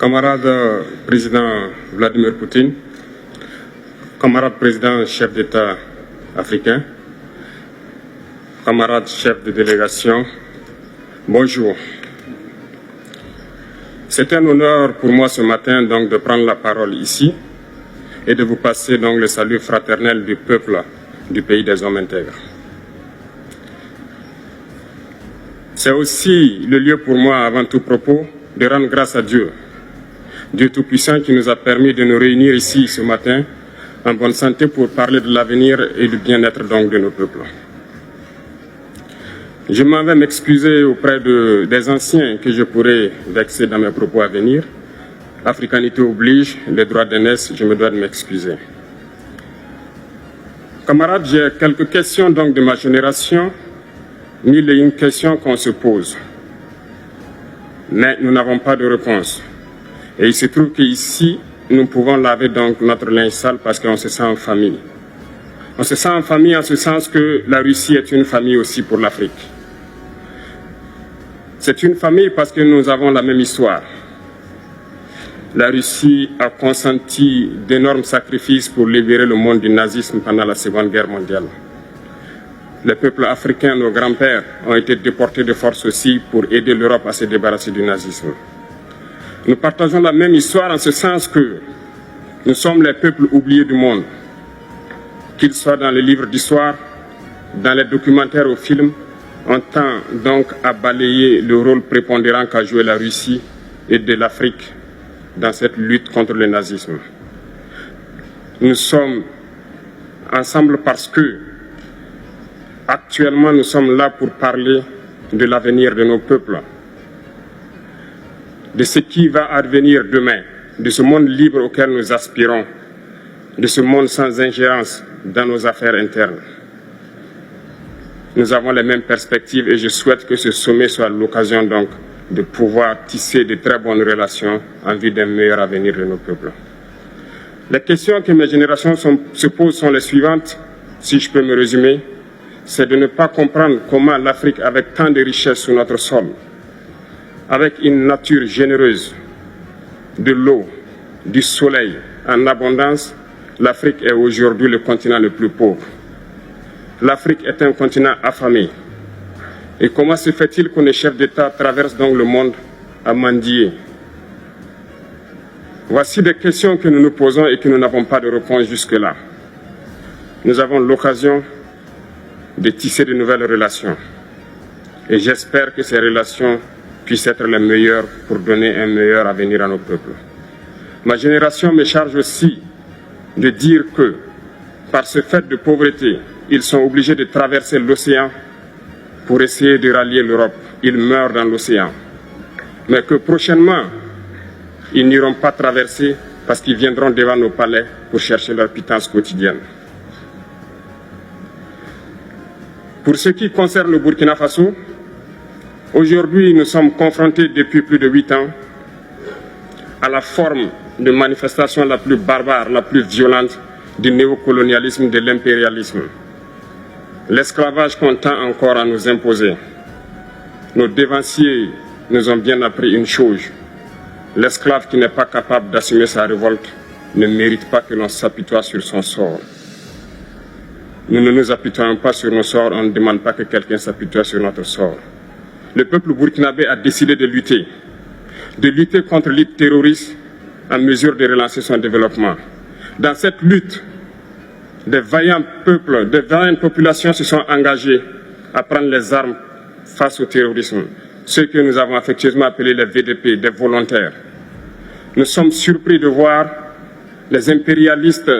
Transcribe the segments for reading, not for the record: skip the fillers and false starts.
Camarade président Vladimir Poutine, camarade président chef d'État africain, camarades chefs de délégation, bonjour. C'est un honneur pour moi ce matin donc de prendre la parole ici et de vous passer donc le salut fraternel du peuple du pays des hommes intègres. C'est aussi le lieu pour moi, avant tout propos, de rendre grâce à Dieu, Dieu Tout-Puissant qui nous a permis de nous réunir ici ce matin en bonne santé pour parler de l'avenir et du bien-être donc de nos peuples. Je m'en vais m'excuser auprès des anciens que je pourrais vexer dans mes propos à venir. Africanité oblige, les droits d'aînesse, je me dois de m'excuser. Camarades, j'ai quelques questions donc de ma génération, mille et une questions qu'on se pose. Mais nous n'avons pas de réponse. Et il se trouve qu'ici, nous pouvons laver donc notre linge sale parce qu'on se sent en famille. On se sent en famille en ce sens que la Russie est une famille aussi pour l'Afrique. C'est une famille parce que nous avons la même histoire. La Russie a consenti d'énormes sacrifices pour libérer le monde du nazisme pendant la Seconde Guerre mondiale. Les peuples africains, nos grands-pères, ont été déportés de force aussi pour aider l'Europe à se débarrasser du nazisme. Nous partageons la même histoire en ce sens que nous sommes les peuples oubliés du monde, qu'ils soient dans les livres d'histoire, dans les documentaires ou films. On tend donc à balayer le rôle prépondérant qu'a joué la Russie et de l'Afrique dans cette lutte contre le nazisme. Nous sommes ensemble parce que actuellement nous sommes là pour parler de l'avenir de nos peuples, de ce qui va advenir demain, de ce monde libre auquel nous aspirons, de ce monde sans ingérence dans nos affaires internes. Nous avons les mêmes perspectives et je souhaite que ce sommet soit l'occasion donc de pouvoir tisser de très bonnes relations en vue d'un meilleur avenir de nos peuples. Les questions que mes générations se posent sont les suivantes, si je peux me résumer, c'est de ne pas comprendre comment l'Afrique, avec tant de richesses sur notre sol, avec une nature généreuse, de l'eau, du soleil en abondance, l'Afrique est aujourd'hui le continent le plus pauvre. L'Afrique est un continent affamé. Et comment se fait-il que les chefs d'État traversent donc le monde à mendier? Voici des questions que nous nous posons et que nous n'avons pas de réponse jusque-là. Nous avons l'occasion de tisser de nouvelles relations. Et j'espère que ces relations puissent être les meilleures pour donner un meilleur avenir à nos peuples. Ma génération me charge aussi de dire que, par ce fait de pauvreté, ils sont obligés de traverser l'océan pour essayer de rallier l'Europe. Ils meurent dans l'océan. Mais que prochainement, ils n'iront pas traverser parce qu'ils viendront devant nos palais pour chercher leur pitance quotidienne. Pour ce qui concerne le Burkina Faso, aujourd'hui nous sommes confrontés depuis plus de 8 ans à la forme de manifestation la plus barbare, la plus violente du néocolonialisme, de l'impérialisme. L'esclavage qu'on tend encore à nous imposer. Nos dévanciers nous ont bien appris une chose. L'esclave qui n'est pas capable d'assumer sa révolte ne mérite pas que l'on s'apitoie sur son sort. Nous ne nous apitoyons pas sur nos sorts, on ne demande pas que quelqu'un s'apitoie sur notre sort. Le peuple burkinabé a décidé de lutter contre l'île terroriste en mesure de relancer son développement. Dans cette lutte, des vaillants peuples, des vaillantes populations se sont engagées à prendre les armes face au terrorisme, ceux que nous avons affectueusement appelés les VDP, des volontaires. Nous sommes surpris de voir les impérialistes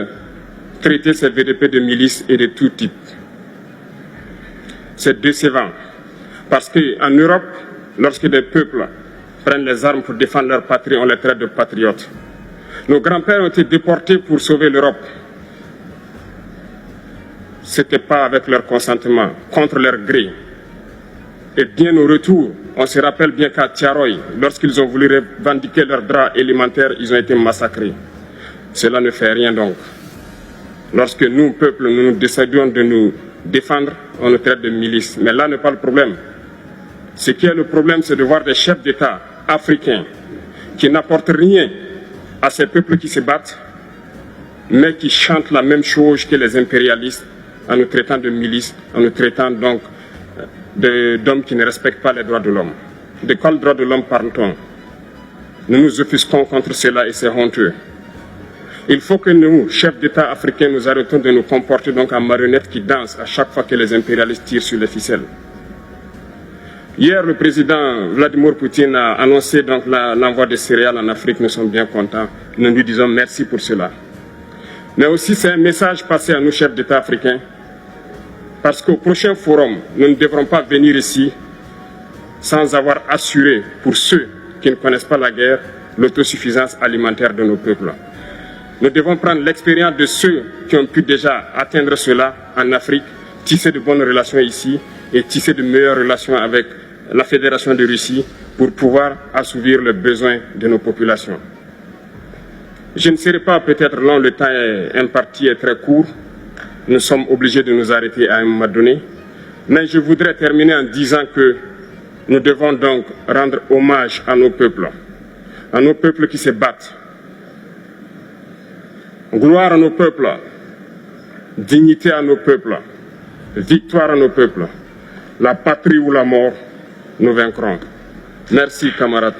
traiter ces VDP de milices et de tout type. C'est décevant, parce qu'en Europe, lorsque des peuples prennent les armes pour défendre leur patrie, on les traite de patriotes. Nos grands-pères ont été déportés pour sauver l'Europe. Ce n'était pas avec leur consentement, contre leur gré. Et bien au retour, on se rappelle bien qu'à Tiaroy, lorsqu'ils ont voulu revendiquer leurs droits élémentaires, ils ont été massacrés. Cela ne fait rien donc. Lorsque nous, peuple, nous décidons de nous défendre, on nous traite de milices. Mais là n'est pas le problème. Ce qui est le problème, c'est de voir des chefs d'État africains qui n'apportent rien à ces peuples qui se battent, mais qui chantent la même chose que les impérialistes en nous traitant de milices, en nous traitant donc d'hommes qui ne respectent pas les droits de l'homme. De quels droits de l'homme parle-t-on? Nous nous offusquons contre cela et c'est honteux. Il faut que nous, chefs d'État africains, nous arrêtons de nous comporter donc en marionnettes qui dansent à chaque fois que les impérialistes tirent sur les ficelles. Hier, le président Vladimir Poutine a annoncé donc l'envoi de céréales en Afrique. Nous sommes bien contents. Nous lui disons merci pour cela. Mais aussi, c'est un message passé à nous, chefs d'État africains, parce qu'au prochain forum, nous ne devrons pas venir ici sans avoir assuré, pour ceux qui ne connaissent pas la guerre, l'autosuffisance alimentaire de nos peuples. Nous devons prendre l'expérience de ceux qui ont pu déjà atteindre cela en Afrique, tisser de bonnes relations ici et tisser de meilleures relations avec la Fédération de Russie pour pouvoir assouvir les besoins de nos populations. Je ne serai pas peut-être long, le temps imparti est très court. Nous sommes obligés de nous arrêter à un moment donné. Mais je voudrais terminer en disant que nous devons donc rendre hommage à nos peuples qui se battent. Gloire à nos peuples, dignité à nos peuples, victoire à nos peuples. La patrie ou la mort, nous vaincrons. Merci, camarades.